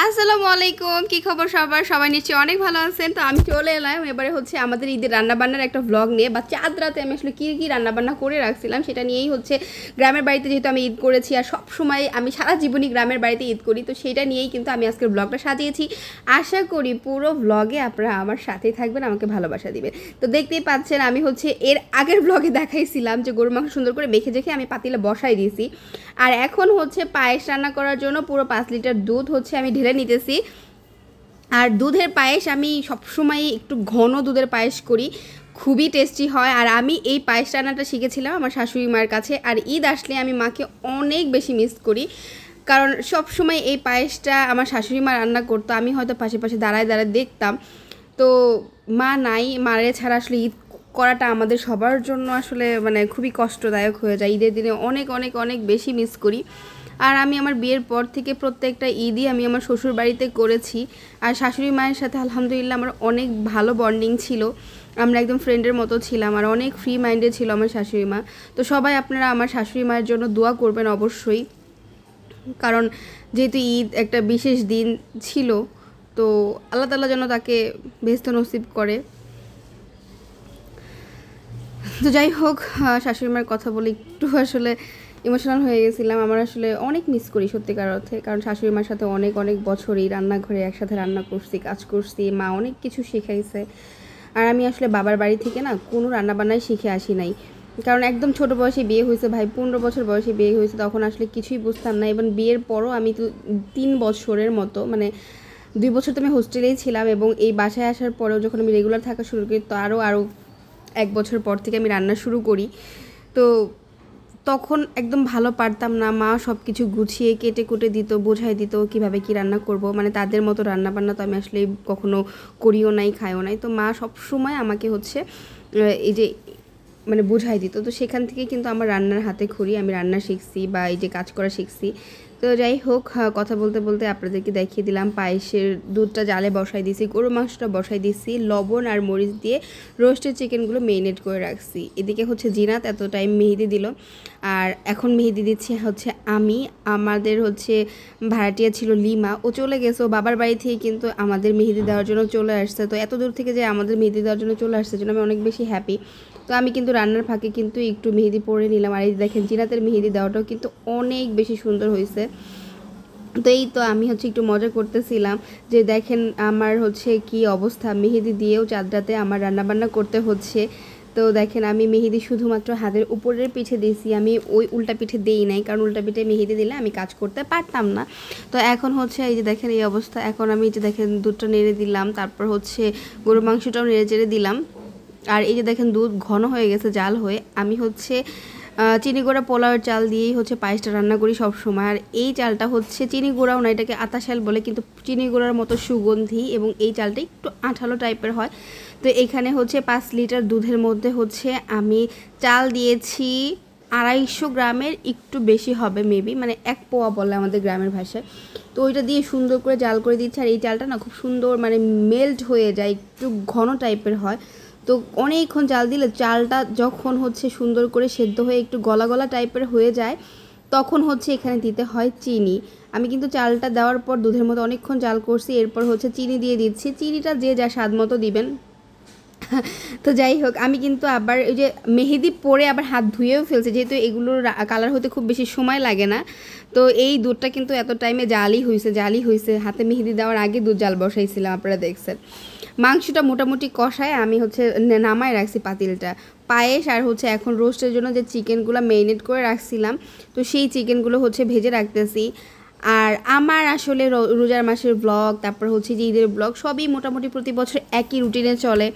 আসসালামু আলাইকুম, কি খবর সবার? সবাই নিশ্চয়ই অনেক ভালো আছেন। তো আমি চলে এলাম এবারে হচ্ছে আমাদের ঈদের রান্নাবান্নার একটা ভ্লগ নিয়ে। বা চাঁদ রাতে আমি আসলে কী কী রান্নাবান্না করে রাখছিলাম সেটা নিয়েই হচ্ছে। গ্রামের বাড়িতে যেহেতু আমি ঈদ করেছি আর সব সময় আমি সারা জীবনই গ্রামের বাড়িতে ঈদ করি, তো সেটা নিয়েই কিন্তু আমি আজকের ব্লগটা সাজিয়েছি। আশা করি পুরো ভ্লগে আপনারা আমার সাথেই থাকবেন, আমাকে ভালোবাসা দিবেন। তো দেখতেই পাচ্ছেন আমি হচ্ছে এর আগের ব্লগে দেখাইছিলাম যে গরুর মাংস সুন্দর করে মেখে রেখে আমি পাতিলে বসাই দিয়েছি। আর এখন হচ্ছে পায়েস রান্না করার জন্য পুরো 5 লিটার দুধ হচ্ছে আমি ঢেলে নিতেছি। আর দুধের পায়েস আমি সবসময় একটু ঘন দুধের পায়েস করি, খুবই টেস্টি হয়। আর আমি এই পায়েস রান্নাটা শিখেছিলাম আমার শাশুড়ি মায়ের কাছে। আর ঈদ আসলে আমি মাকে অনেক বেশি মিস করি, কারণ সব সময় এই পায়েসটা আমার শাশুড়ি মা রান্না করতো, আমি হয়তো পাশে পাশে দাঁড়ায় দাঁড়ায় দেখতাম। তো মা নাই, মারে ছাড়া আসলে ঈদ করাটা আমাদের সবার জন্য আসলে মানে খুবই কষ্টদায়ক হয়ে যায়। ঈদের দিনে অনেক অনেক অনেক বেশি মিস করি। আর আমি আমার বিয়ের পর থেকে প্রত্যেকটা ঈদই আমি আমার শ্বশুর বাড়িতে করেছি। আর শাশুড়ি মায়ের সাথে আলহামদুলিল্লাহ আমার অনেক ভালো বন্ডিং ছিল, আমরা একদম ফ্রেন্ডের মতো ছিলাম। আর অনেক ফ্রি মাইন্ডে ছিল আমার শাশুড়ি মা। তো সবাই আপনারা আমার শাশুড়ি মায়ের জন্য দোয়া করবেন অবশ্যই, কারণ যেহেতু ঈদ একটা বিশেষ দিন ছিল, তো আল্লাহ তাআলা যেন তাকে বেহেশত নসিব করে। তো যাই হোক, শাশুড়ি মায়ের কথা বলে একটু আসলে ইমোশনাল হয়ে গেছিলাম। আমার আসলে অনেক মিস করি সত্যিকার অর্থে, কারণ শাশুড়ি মার সাথে অনেক অনেক বছর এই রান্নাঘরে একসাথে রান্না করছি, কাজ করছি, মা অনেক কিছু শিখাইছে। আর আমি আসলে বাবার বাড়ি থেকে না কোনো রান্নাবান্নাই শিখে আসি নাই, কারণ একদম ছোটো বয়সে বিয়ে হয়েছে ভাই, 15 বছর বয়সে বিয়ে হয়েছে, তখন আসলে কিছুই বুঝতাম না। এবং বিয়ের পরও আমি তো 3 বছরের মতো মানে 2 বছর তো আমি হোস্টেলেই ছিলাম, এবং এই বাসায় আসার পরেও যখন আমি রেগুলার থাকা শুরু করি তো আরও 1 বছর পর থেকে আমি রান্না শুরু করি। তো তখন একদম ভালো পারতাম না, মা সব কিছু গুছিয়ে কেটে কুটে দিত, বোঝাই দিত কীভাবে কী রান্না করব। মানে তাদের মতো রান্নাবান্না তো আমি আসলে কখনো করিও নাই, খাইও নাই। তো মা সব সময় আমাকে হচ্ছে এই যে মানে বোঝাই দিত। তো সেখান থেকে কিন্তু আমার রান্নার হাতে খড়ি, আমি রান্না শিখছি বা এই যে কাজ করা শিখছি। তো যাই হোক, কথা বলতে বলতে আপনাদেরকে দেখিয়ে দিলাম পায়েসের দুধটা জালে বসাই দিয়েছি, গরুর মাংসটা বসাই দিয়েছি, লবণ আর মরিচ দিয়ে রোস্টেড চিকেনগুলো মেরিনেট করে রাখছি। এদিকে হচ্ছে জিনাত এত টাইম মেহেদি দিল, আর এখন মেহেদি দিচ্ছি হচ্ছে আমি। আমাদের হচ্ছে ভাড়াটিয়া ছিল লিমা, ও চলে গেছে, ও বাবার বাড়ি থেকে কিন্তু আমাদের মেহেদি দেওয়ার জন্য চলে আসছে। তো এত দূর থেকে যে আমাদের মেহেদি দেওয়ার জন্য চলে আসছে জন্য আমি অনেক বেশি হ্যাপি। তো আমি কিন্তু রান্নার ফাঁকে কিন্তু একটু মেহেদি পরে নিলাম। আর এই দেখেন জিনাতের মেহেদি দেওয়াটাও কিন্তু অনেক বেশি সুন্দর হয়েছে। তো এই তো আমি হচ্ছে একটু মজা করতেছিলাম যে দেখেন আমার হচ্ছে কি অবস্থা, মেহেদি দিয়েও চাঁদরাতে আমার রান্নাবান্না করতে হচ্ছে। তো দেখেন আমি মেহেদি শুধুমাত্র হাতের উপরের পিঠে দিয়েছি, আমি ওই উল্টা পিঠে দিই নাই, কারণ উল্টা পিঠে মেহেদি দিলে আমি কাজ করতে পারতাম না। তো এখন হচ্ছে এই যে দেখেন এই অবস্থা। এখন আমি এই যে দেখেন দুধটা নেড়ে দিলাম, তারপর হচ্ছে গরুর মাংসটাও নেড়ে চেড়ে দিলাম। আর এই যে দেখেন দুধ ঘন হয়ে গেছে জাল হয়ে। আমি হচ্ছে চিনি গুঁড়া পোলাওয়ের চাল দিয়েই হচ্ছে পায়েসটা রান্না করি সব সময়। আর এই চালটা হচ্ছে চিনি গুঁড়াও না, এটাকে আতা চাল বলে, কিন্তু চিনি গুঁড়ার মতো সুগন্ধি, এবং এই চালটা একটু আঠালো টাইপের হয়। তো এখানে হচ্ছে 5 লিটার দুধের মধ্যে হচ্ছে আমি চাল দিয়েছি 250 গ্রামের একটু বেশি হবে মেবি, মানে 1 পোয়া বলে আমাদের গ্রামের ভাষায়। তো ওইটা দিয়ে সুন্দর করে জাল করে দিচ্ছে। আর এই চালটা না খুব সুন্দর মানে মেল্ট হয়ে যায়, একটু ঘন টাইপের হয়। তো অনেকক্ষণ জাল দিলে চালটা যখন হচ্ছে সুন্দর করে সেদ্ধ হয়ে একটু গলা গলা টাইপের হয়ে যায়, তখন হচ্ছে এখানে দিতে হয় চিনি। আমি কিন্তু চালটা দেওয়ার পর দুধের মতো অনেকক্ষণ জাল করছি, এরপর হচ্ছে চিনি দিয়ে দিচ্ছি। চিনিটা যে যা স্বাদ মতো দিবেন। তো যাই হোক, আমি কিন্তু আবার ওই যে মেহেদি পরে আবার হাত ধুয়েও ফেলছে, যেহেতু এগুলোর কালার হতে খুব বেশি সময় লাগে না। তো এই দুধটা কিন্তু এত টাইমে জালই হয়েছে, হাতে মেহেদি দেওয়ার আগে দুধ জাল বসাইছিলাম, আপনারা দেখছেন। মাংসটা মোটামুটি কষায় আমি হচ্ছে নামায় রাখছি পাতিলটা। পায়েস আর হচ্ছে এখন রোস্টের জন্য যে চিকেনগুলো মেরিনেট করে রাখছিলাম, তো সেই চিকেনগুলো হচ্ছে ভেজে রাখতেছি। আর আমার আসলে রোজার মাসের ব্লগ, তারপর হচ্ছে যে ঈদের ব্লগ সবই মোটামুটি প্রতি বছর একই রুটিনে চলে।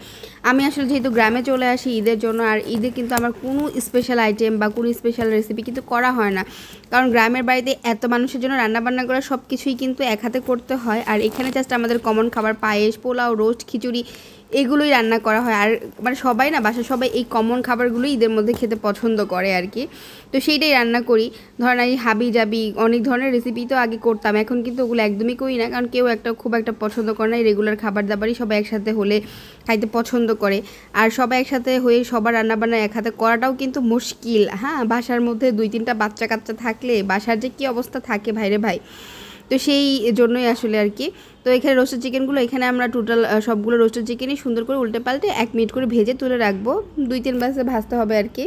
আমি আসলে যেহেতু গ্রামে চলে আসি ঈদের জন্য, আর ঈদে কিন্তু আমার কোনো স্পেশাল আইটেম বা কোনো স্পেশাল রেসিপি কিন্তু করা হয় না, কারণ গ্রামের বাড়িতে এত মানুষের জন্য রান্নাবান্না করা সব কিছুই কিন্তু এক হাতে করতে হয়। আর এখানে জাস্ট আমাদের কমন খাবার পায়েস, পোলাও, রোস্ট, খিচুড়ি এগুলোই রান্না করা হয়। আর মানে সবাই না, বাসার সবাই এই কমন খাবারগুলোই ঈদের মধ্যে খেতে পছন্দ করে আর কি। তো সেইটাই রান্না করি। ধরেন এই হাবি জাবি অনেক ধরনের রেসিপি তো আগে করতাম, এখন কিন্তু ওগুলো একদমই করি না, কারণ কেউ খুব একটা পছন্দ করে না। রেগুলার খাবার দাবারই সবাই একসাথে হলে খাইতে পছন্দ করে। আর সবাই একসাথে হয়ে সবার রান্নাবান্না এক হাতে করাটাও কিন্তু মুশকিল। হ্যাঁ, বাসার মধ্যে 2-3টা বাচ্চা কাচ্চা থাকলে বাসার যে কী অবস্থা থাকে ভাইরে ভাই। তো সেই জন্যই আসলে আর কি। তো এখানে রোস্টেড চিকেনগুলো এখানে আমরা টোটাল সবগুলো রোস্টেড চিকেনই সুন্দর করে উল্টে পাল্টে 1 মিনিট করে ভেজে তুলে রাখবো। 2-3 বাসে ভাজতে হবে আর কি।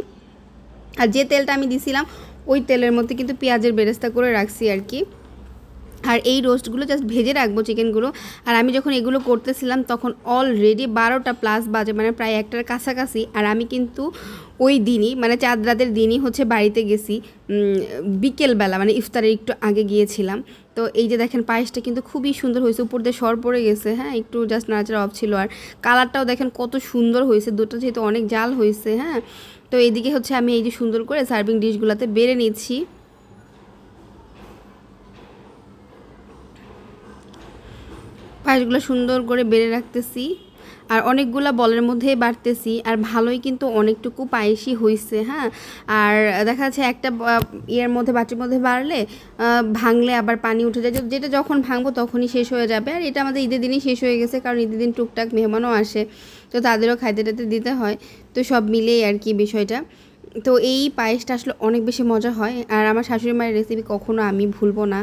আর যে তেলটা আমি দিছিলাম ওই তেলের মধ্যে কিন্তু পেঁয়াজের বেরেস্তা করে রাখছি আর কি। আর এই রোস্টগুলো জাস্ট ভেজে রাখবো চিকেনগুলো। আর আমি যখন এগুলো করতেছিলাম তখন অলরেডি 12টা প্লাস বাজে, মানে প্রায় 1টার কাছাকাছি। আর আমি কিন্তু ওই দিনই মানে চাঁদ রাতের দিনই হচ্ছে বাড়িতে গেছি বিকেলবেলা, মানে ইফতারের একটু আগে গিয়েছিলাম। তো এই যে দেখেন পায়েসটা কিন্তু খুবই সুন্দর হয়েছে, উপর দিয়ে সর পড়ে গেছে, হ্যাঁ একটু জাস্ট নাড়াচাড়া অফ ছিল। আর কালারটাও দেখেন কত সুন্দর হয়েছে, দুটো যেহেতু অনেক জাল হয়েছে। হ্যাঁ, তো এইদিকে হচ্ছে আমি এই যে সুন্দর করে সার্ভিং ডিশগুলোতে বেড়ে নিচ্ছি। পায়েসগুলো সুন্দর করে বেড়ে রাখতেছি আর অনেকগুলা বলের মধ্যেই বাড়তেছি। আর ভালোই কিন্তু অনেকটুকু পায়েসই হয়েছে। হ্যাঁ, আর দেখা যাচ্ছে একটা ইয়ের মধ্যে বাটির মধ্যে বাড়লে ভাঙলে আবার পানি উঠে যায়, যেটা যখন ভাঙবো তখনই শেষ হয়ে যাবে। আর এটা আমাদের ঈদের দিনই শেষ হয়ে গেছে, কারণ ঈদের দিন টুকটাক মেহমানও আসে, তো তাদেরও খাইতে টাইতে দিতে হয়। তো সব মিলেই আর কি বিষয়টা। তো এই পায়েসটা আসলে অনেক বেশি মজা হয়। আর আমার শাশুড়ি মায়ের রেসিপি কখনো আমি ভুলবো না,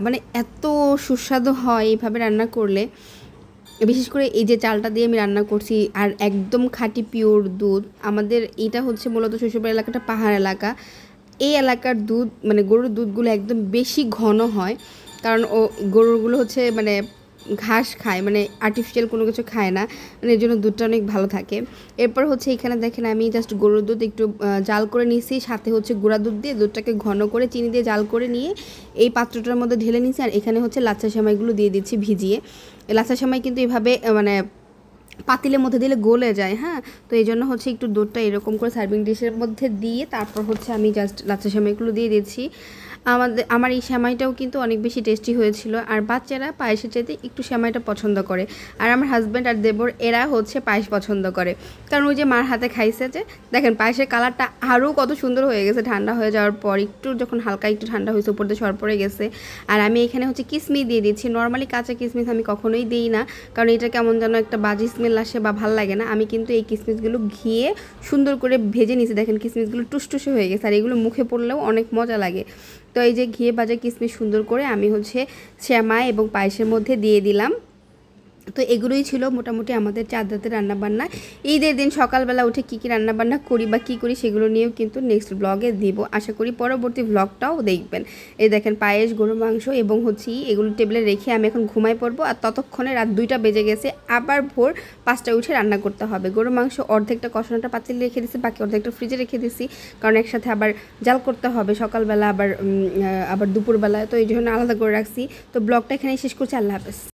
মানে এত সুস্বাদু হয় এইভাবে রান্না করলে। বিশেষ করে এই যে চালটা দিয়ে আমি রান্না করছি, আর একদম খাঁটি পিওর দুধ। আমাদের এটা হচ্ছে মূলত শ্বশুরবাড়ি এলাকাটা পাহাড় এলাকা। এই এলাকার দুধ মানে গরুর দুধগুলো একদম বেশি ঘন হয়, কারণ ও গরুগুলো হচ্ছে মানে ঘাস খায়, মানে আর্টিফিশিয়াল কোনো কিছু খায় না, মানে এর জন্য দুধটা অনেক ভালো থাকে। এরপর হচ্ছে এখানে দেখেন আমি জাস্ট গরুর দুধ একটু জাল করে নিয়েছি, সাথে হচ্ছে গুঁড়া দুধ দিয়ে দুধটাকে ঘন করে চিনি দিয়ে জাল করে নিয়ে এই পাত্রটার মধ্যে ঢেলে নিয়েছি। আর এখানে হচ্ছে লাচ্ছা সেমাইগুলো দিয়ে দিচ্ছি ভিজিয়ে। লাচ্ছা সেমাই কিন্তু এভাবে মানে পাতিলের মধ্যে দিলে গলে যায়। হ্যাঁ, তো এই জন্য হচ্ছে একটু দুধটা এরকম করে সার্ভিং ডিশের মধ্যে দিয়ে তারপর হচ্ছে আমি জাস্ট লাচ্ছা সেমাইগুলো দিয়ে দিচ্ছি। আমার এই সেমাইটাও কিন্তু অনেক বেশি টেস্টি হয়েছিল। আর বাচ্চারা পায়েসের চাইতে একটু সেমাইটা পছন্দ করে। আর আমার হাজব্যান্ড আর দেবর এরা হচ্ছে পায়েস পছন্দ করে, কারণ ওই যে মার হাতে খাইছে যে দেখেন পায়েসের কালারটা আরও কত সুন্দর হয়ে গেছে ঠান্ডা হয়ে যাওয়ার পর। একটু যখন হালকা একটু ঠান্ডা হয়েছে উপর দিয়ে সর পড়ে গেছে। আর আমি এখানে হচ্ছে কিসমিস দিয়ে দিচ্ছি। নর্মালি কাঁচা কিসমিস আমি কখনোই দিই না, কারণ এটা কেমন যেন একটা বাজি স্মেল আসে বা ভাল লাগে না। আমি কিন্তু এই কিসমিসগুলো ঘিয়ে সুন্দর করে ভেজে নিয়েছি, দেখেন কিসমিসগুলো টুসটুসে হয়ে গেছে। আর এগুলো মুখে পড়লেও অনেক মজা লাগে। তো এই যে ঘিয়ে ভাজা কিসমিস সুন্দর করে আমি হচ্ছে সেমাই এবং পায়েসের মধ্যে দিয়ে দিলাম। তো এগুলোই ছিল মোটামুটি আমাদের চাঁদ রাতের রান্নাবান্না। ঈদের দিন সকালবেলা উঠে কী কী রান্নাবান্না করি বা কী করি সেগুলো নিয়েও কিন্তু নেক্সট ব্লগে দিব। আশা করি পরবর্তী ব্লগটাও দেখবেন। এই দেখেন পায়েস, গরুর মাংস এবং হচ্ছে এগুলো টেবিলে রেখে আমি এখন ঘুমাই পড়বো। আর ততক্ষণে রাত 2টা বেজে গেছে, আবার ভোর 5টায় উঠে রান্না করতে হবে। গরুর মাংস অর্ধেকটা কষানোটা পাতিলে রেখে দিছি, বাকি অর্ধেকটা ফ্রিজে রেখে দিছি, কারণ একসাথে আবার জাল করতে হবে সকালবেলা আবার দুপুরবেলা, তো এই জন্য আলাদা করে রাখছি। তো ব্লগটা এখানেই শেষ করছি। আল্লাহ হাফেজ।